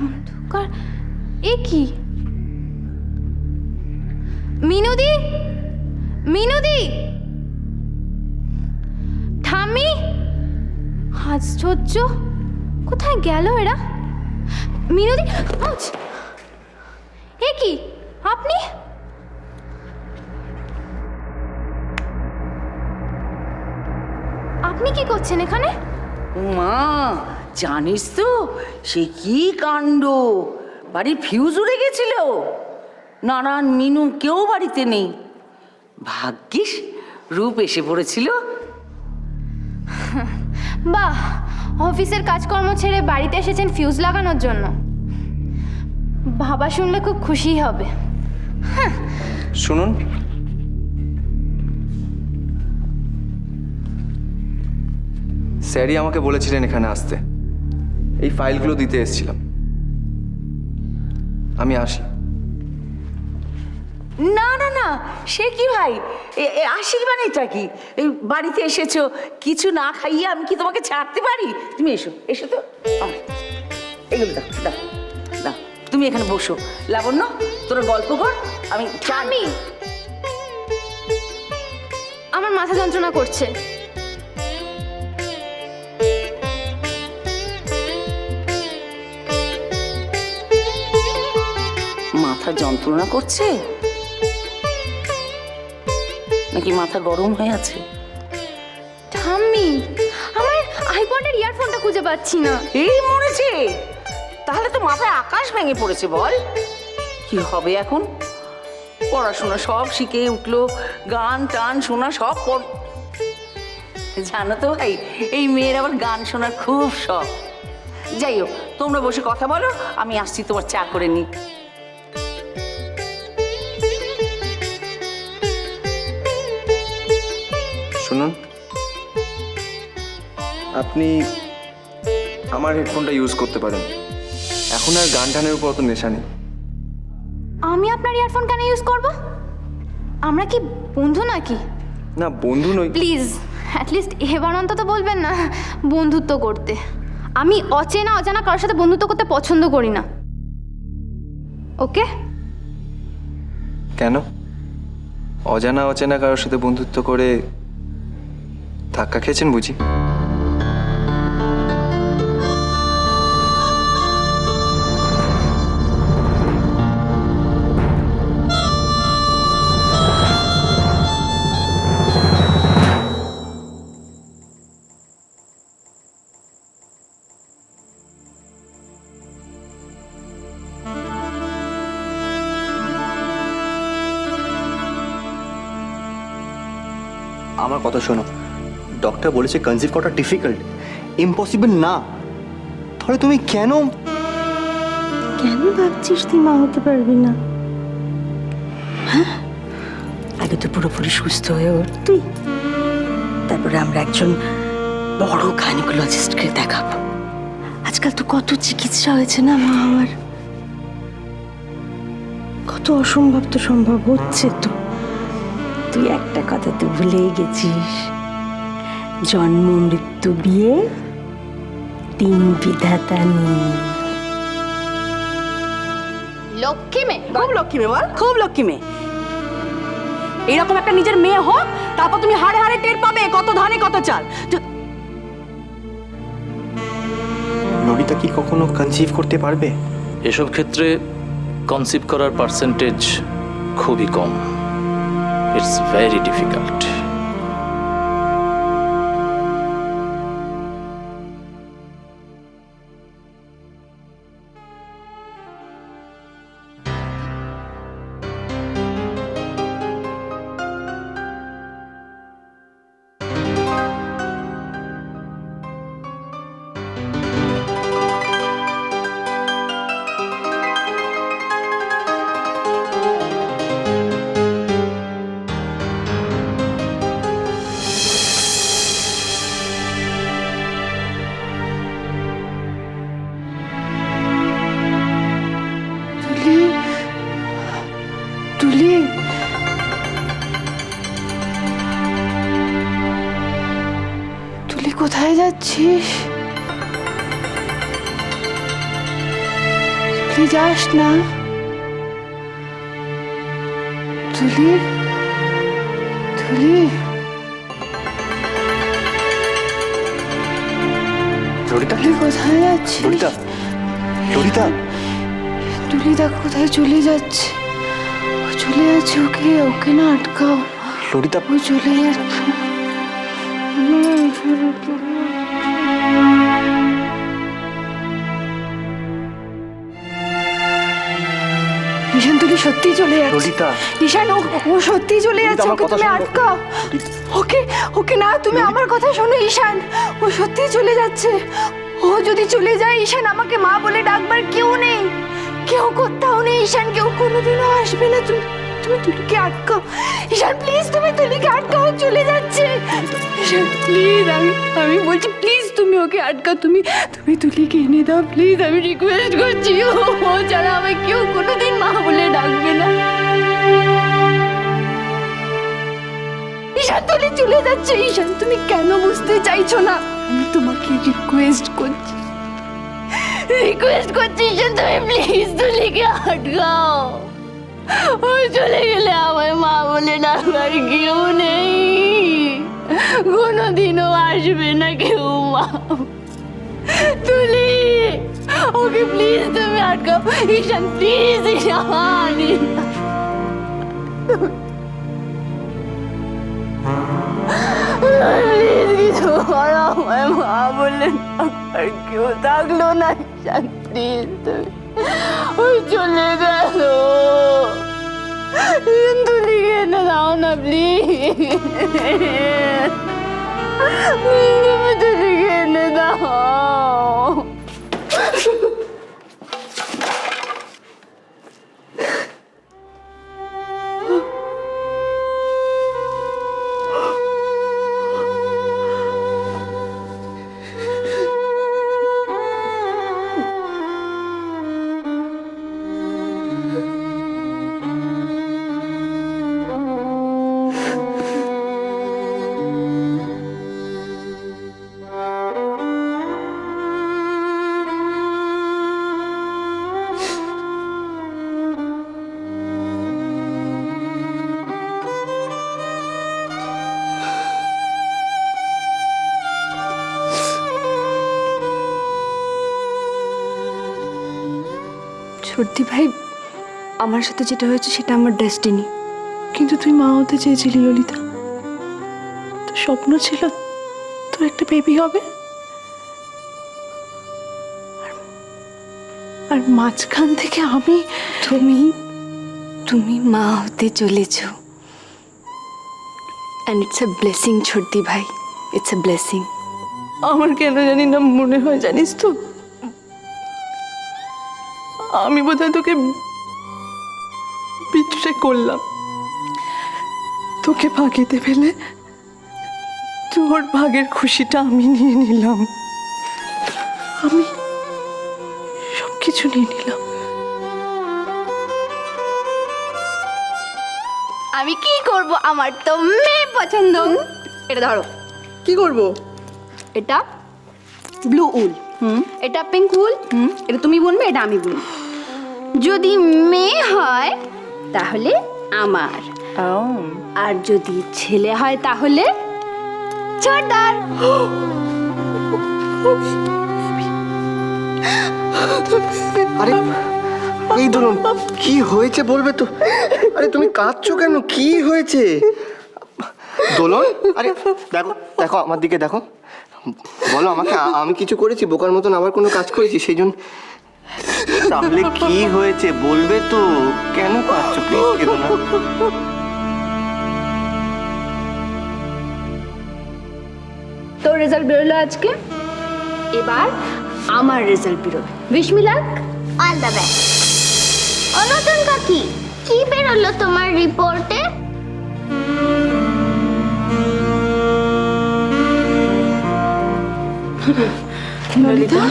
অন্ধকার, এ কি? মিনুদি, মিনুদি, ঠাম্মি, আশ্চর্য, কোথায় গেল এরা? মিনুদি, আউচ! এ কি আপনি? আপনি কি করছেন এখানে? মা, জানিস তো সে কি কাণ্ড, বাড়ির ফিউজ উড়ে গেছিল। নারায়ণ, মিনু কেউ বাড়িতে নেই। ভাগ্যিস রূপ এসে পড়েছিল। বাহ, অফিসের কাজকর্ম ছেড়ে বাড়িতে এসেছেন ফিউজ লাগানোর জন্য। বাবা শুনলে খুব খুশি হবে। শুনুন, স্যারই আমাকে বলেছিলেন এখানে আসতে। এই ফাইলগুলো দিতে এসেছিলাম। আমি আসি। না না না, সে কি ভাই, আশীর্বাদটা কি? এই বাড়িতে এসেছো, কিছু না খাইয়ে আমি কি তোমাকে ছাড়তে পারি? তুমি এসো, এসো তো। এগুলো দাও দাও দাও, তুমি এখানে বসো। লাবণ্য, তোরা গল্প কর, আমি ঠাম্মি, আমার মাথা যন্ত্রণা করছে। মাথা যন্ত্রণা করছে নাকি মাথা গরম হয়ে আছে? ঠাম্মি, আমার আইপডের ইয়ারফোনটা খুঁজে পাচ্ছি না। এই মরেছে, তাহলে তো মাথায় আকাশ ভেঙে পড়েছে। বল কি হবে এখন? পড়াশোনা সব শিখে উঠলো, গান টান শোনা সব জানো তো ভাই, এই মেয়ের আবার গান শোনার খুব শখ। যাই হোক, তোমরা বসে কথা বলো, আমি আসছি তোমার চা করে নি। শুনুন, আপনি আমার হেডফোনটা ইউজ করতে পারেন। এখন আর গান টানের উপর অত নেশা নেই। আমি আপনার ইয়ারফোন কেন ইউজ করব? আমরা কি বন্ধু নাকি? না, বন্ধু নই। প্লিজ, অ্যাটলিস্ট এবার অন্তত বলবেন না বন্ধুত্ব করতে। আমি অচেনা অজানা কারোর সাথে বন্ধুত্ব করতে পছন্দ করি না। ওকে? কেন? অজানা অচেনা কারোর সাথে বন্ধুত্ব করে ধাক্কা খেয়েছেন বুঝি? আমার কথা শোনো, ডক্টর বলেছে কনসিভ করাটা ডিফিকাল্ট, ইম্পসিবল না। তাহলে তুমি কেন ভাবছিস তুই মা হতে পারবি না? হ্যাঁ, আগে তো পুরোপুরি সুস্থ হয়ে ওঠ তুই, তারপরে আমরা একজন বড় গাইনোকোলজিস্টকে দেখাবো। আজকাল তো কত চিকিৎসা হয়েছে না মা হওয়ার, কত অসম্ভব তো সম্ভব হচ্ছে। তো তুই একটা কথা তো ভুলেই গেছিস, জন্ম মৃত্যু বিয়ে তিন বিধাতা নিয়ে। লক্ষ্মী মেয়ে, খুব লক্ষ্মী মেয়ে, বল খুব লক্ষ্মী মেয়ে। এইরকম একটা নিজের মেয়ে হোক, তারপর তুমি হাড়ে হাড়ে টের পাবে কত ধানে কত চাল। ললিতা কি কখনো কনসিভ করতে পারবে? এসব ক্ষেত্রে কনসিভ করার পার্সেন্টেজ খুবই কম। It's very difficult. তুলি, তুলি কোথায় যাচ্ছিস? তুলি যাস না, তুলি, তুলি। ললিতা, তুলি কোথায় যাচ্ছিস? ললিতা, ললিতা, তুলিদা কোথায় চলে যাচ্ছে? ও চলে যাচ্ছে, ওকে ওকে না আটকাও। ললিতা, ও চলে যাচ্ছে। ঈশান, তুলি সত্যি চলে যাচ্ছে। ললিতা, ঈশান, ও সত্যি চলে ললিতা, যাচ্ছে, আমার ওকে কথা তুমি শোনো। আটকাও। ওকে ওকে না, তুমি আমার কথা শোনো ঈশান, ও সত্যি চলে যাচ্ছে। ও যদি চলে যায় ঈশান, আমাকে মা বলে ডাকবার কেউ নেই, কেউ কোথাও নেই ঈশান, কেউ কোনোদিনও আসবে না। তুমি তুমি তুলিকে আটকাও ঈশান, প্লিজ তুমি তুলিকে আটকাও, ও চলে যাচ্ছে। ঈশান প্লিজ, আমি বলছি প্লিজ তুমি ওকে আটকাও, তুমি তুমি তুলিকে এনে দাও প্লিজ, আমি রিকোয়েস্ট করছি। ও ছাড়া আমাকে কেউ কোনোদিন মা বলে ডাকবে না। ঈশান, তুলি চলে যাচ্ছে। ঈশান, তুমি কেন বুঝতে চাইছো না? আমি তোমাকে রিকোয়েস্ট করছি, ঈশান, তুমি প্লিজ তুলিকে আটকাও। ও চলে গেলে আমায় মা বলে ডাকবার কেউ নেই, কোনোদিনও আসবে না কেউ মা। তুলি, ওকে প্লিজ তুমি আটকাও। ঈশান প্লিজ, ঈশান, প্লিজ কিছু করো, আমায় মা বলে ডাকবার কেউ থাকলো না। ঈশান প্লিজ, তুমি, ওই চলে গেল। তুলিকে এনে দাও না প্লিজ, তুমি তুলিকে এনে দাও। সত্যি ভাই, আমার সাথে যেটা হয়েছে সেটা আমার ডেস্টিনি, কিন্তু তুই মা হতে চেয়েছিলি ললিতা, তোর স্বপ্ন ছিল তোর একটা বেবি হবে, আর মাঝখান থেকে আমি। তুমি তুমি মা হতে চলেছ, অ্যান্ড ইটস এ ব্লেসিং ছোটদি ভাই, ইটস এ ব্লেসিং। আমার কেন জানি না মনে হয়, জানিস তো, আমি বোধহয় তোকে বিট্রে করলাম, তোকে ভাগিতে ফেলে তোর ভাগের খুশিটা আমি নিয়ে নিলাম, আমি সব কিছু নিয়ে নিলাম। আমি কি করব, আমার তো মেয়ে পছন্দ। এটা ধরো। কি করব? এটা ব্লু উল, এটা পিঙ্ক উল, এটা তুমি বুনবে, এটা আমি বুনবো। যদি মেয়ে হয় তাহলে আমার, আর যদি ছেলে হয় তাহলে ছোটদার। আরে এই ধরুন, কি হয়েছে বলবে তো? আরে তুমি কাঁদছো কেন? কি হয়েছে দোলন? আরে দেখো দেখো, আমার দিকে দেখো, বলো আমাকে, আমি কিছু করেছি বোকার মতন? আবার কোনো কাজ করেছি সেই জন্য? তাহলে কি হয়েছে বলবে তো? কেন কাঁদছো? প্লিজ কেঁদো না। তোর রেজাল্ট বেরোলো আজকে, এবার আমার রেজাল্ট বেরোবে। Wish me luck. All the best. অনতন কাকি, কি বেরোলো তোমার রিপোর্টে? ললিতা,